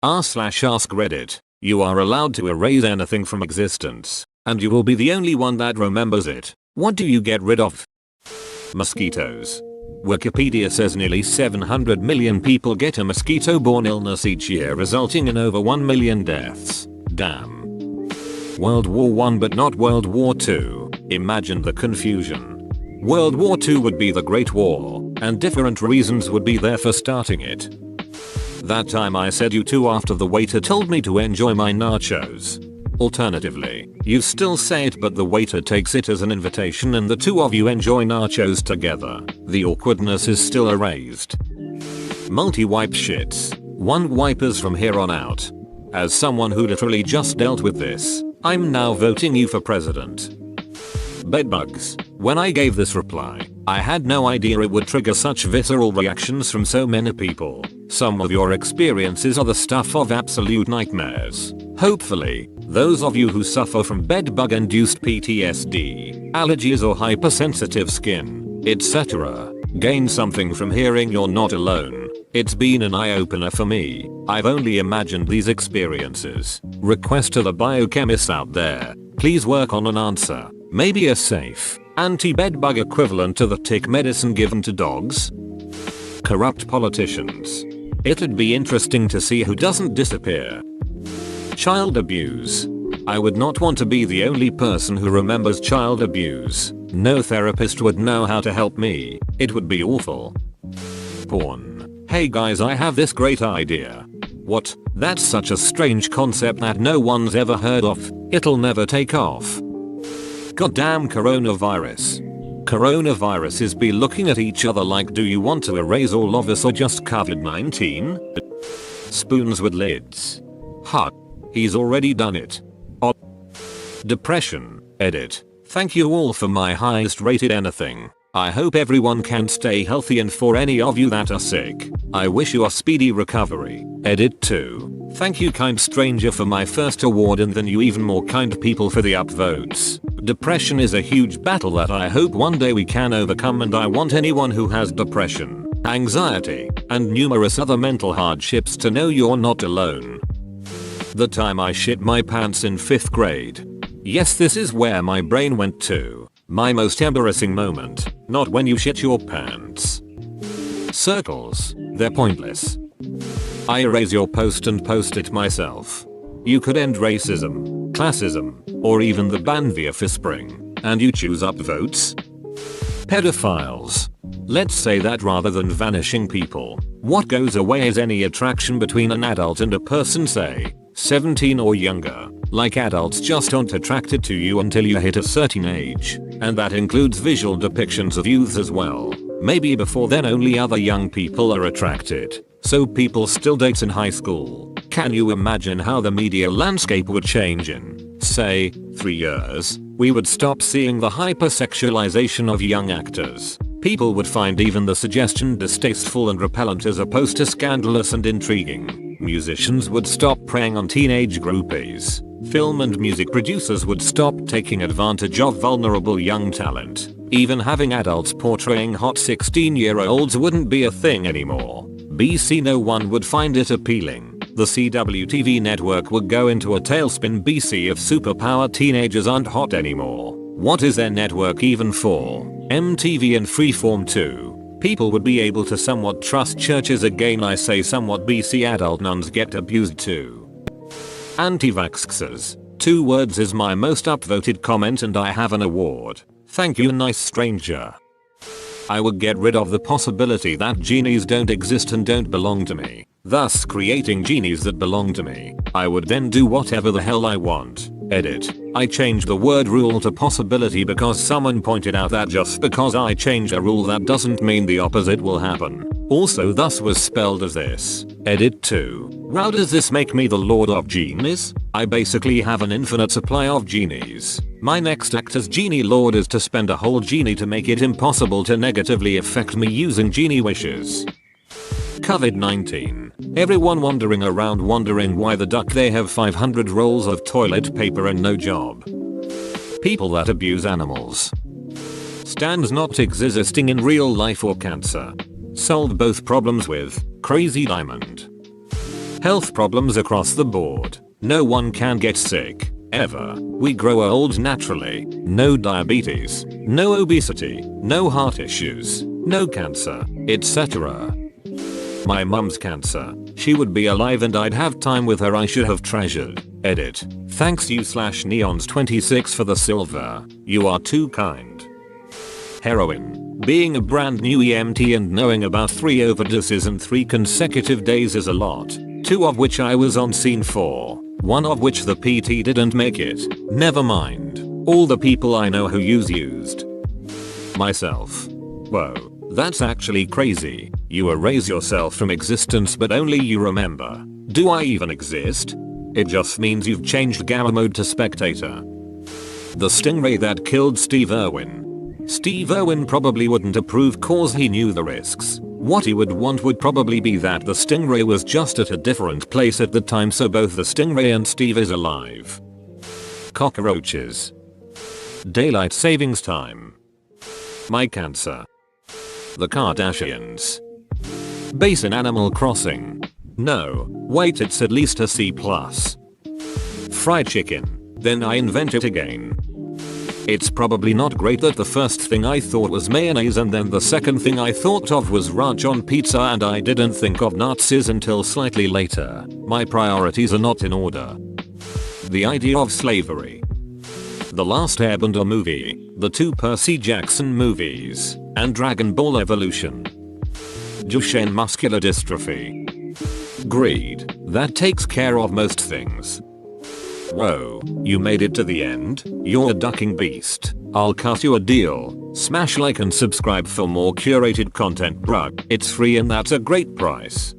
r/AskReddit. You are allowed to erase anything from existence, and you will be the only one that remembers it. What do you get rid of? Mosquitoes. Wikipedia says nearly 700 million people get a mosquito-borne illness each year, resulting in over 1 million deaths. Damn. World War I but not World War II. Imagine the confusion. World War II would be the Great War, and different reasons would be there for starting it. That time I said you too after the waiter told me to enjoy my nachos. Alternatively, you still say it but the waiter takes it as an invitation and the two of you enjoy nachos together. The awkwardness is still erased. Multi-wipe shits. One wipers from here on out. As someone who literally just dealt with this, I'm now voting you for president. Bedbugs. When I gave this reply, I had no idea it would trigger such visceral reactions from so many people. Some of your experiences are the stuff of absolute nightmares. Hopefully, those of you who suffer from bedbug-induced PTSD, allergies or hypersensitive skin, etc., gain something from hearing you're not alone. It's been an eye-opener for me. I've only imagined these experiences. Request to the biochemists out there, please work on an answer. Maybe a safe, anti-bedbug equivalent to the tick medicine given to dogs? Corrupt politicians. It'd be interesting to see who doesn't disappear. Child abuse. I would not want to be the only person who remembers child abuse. No therapist would know how to help me. It would be awful. Porn. Hey guys, I have this great idea. What? That's such a strange concept that no one's ever heard of. It'll never take off. Goddamn coronavirus. Coronaviruses be looking at each other like, do you want to erase all of us or just COVID-19? Spoons with lids. Huh. He's already done it. Depression. Edit. Thank you all for my highest rated anything. I hope everyone can stay healthy, and for any of you that are sick, I wish you a speedy recovery. Edit 2. Thank you kind stranger for my first award, and then you even more kind people for the upvotes. Depression is a huge battle that I hope one day we can overcome, and I want anyone who has depression, anxiety, and numerous other mental hardships to know you're not alone. The time I shit my pants in 5th grade. Yes, this is where my brain went to. My most embarrassing moment, not when you shit your pants. Circles, they're pointless. I erase your post and post it myself. You could end racism, classism, or even the ban via Fispring, and you choose upvotes? Pedophiles. Let's say that rather than vanishing people, what goes away is any attraction between an adult and a person, say, 17 or younger. Like, adults just aren't attracted to you until you hit a certain age, and that includes visual depictions of youths as well. Maybe before then only other young people are attracted, so people still date in high school. Can you imagine how the media landscape would change in, say, 3 years? We would stop seeing the hypersexualization of young actors. People would find even the suggestion distasteful and repellent as opposed to scandalous and intriguing. Musicians would stop preying on teenage groupies. Film and music producers would stop taking advantage of vulnerable young talent. Even having adults portraying hot 16-year-olds wouldn't be a thing anymore. BC, no one would find it appealing. The CW network would go into a tailspin. BC, if superpowered teenagers aren't hot anymore, what is their network even for? MTV and Freeform too. People would be able to somewhat trust churches again. I say somewhat. BC, adult nuns get abused too. Anti-vaxxers. 2 words is my most upvoted comment, and I have an award. Thank you, nice stranger. I would get rid of the possibility that genies don't exist and don't belong to me, thus creating genies that belong to me. I would then do whatever the hell I want. Edit. I changed the word rule to possibility because someone pointed out that just because I change a rule that doesn't mean the opposite will happen. Also, thus was spelled as this. Edit 2. How does this make me the lord of genies? I basically have an infinite supply of genies. My next act as genie lord is to spend a whole genie to make it impossible to negatively affect me using genie wishes. COVID-19. Everyone wandering around wondering why the duck they have 500 rolls of toilet paper and no job. People that abuse animals. Stands not existing in real life or cancer. Solved both problems with Crazy Diamond. Health problems across the board. No one can get sick, ever. We grow old naturally. No diabetes, no obesity, no heart issues, no cancer, etc. My mum's cancer. She would be alive and I'd have time with her I should have treasured. Edit. Thanks you /neons26 for the silver. You are too kind. Heroin. Being a brand new EMT and knowing about 3 overdoses in 3 consecutive days is a lot. 2 of which I was on scene for. 1 of which the PT didn't make it. Never mind. All the people I know who used. Myself. Whoa. That's actually crazy. You erase yourself from existence but only you remember. Do I even exist? It just means you've changed gamma mode to spectator. The stingray that killed Steve Irwin. Steve Irwin probably wouldn't approve cause he knew the risks. What he would want would probably be that the stingray was just at a different place at the time so both the stingray and Steve is alive. Cockroaches. Daylight savings time. My cancer. The Kardashians. Base in Animal Crossing. No, wait it's at least a C+. Fried chicken. Then I invent it again. It's probably not great that the first thing I thought was mayonnaise and then the second thing I thought of was ranch on pizza and I didn't think of Nazis until slightly later. My priorities are not in order. The idea of slavery. The Last Airbender movie, the 2 Percy Jackson movies, and Dragon Ball Evolution. Duchenne muscular dystrophy. Greed. That takes care of most things. Whoa, you made it to the end? You're a ducking beast. I'll cut you a deal. Smash like and subscribe for more curated content bruh. It's free and that's a great price.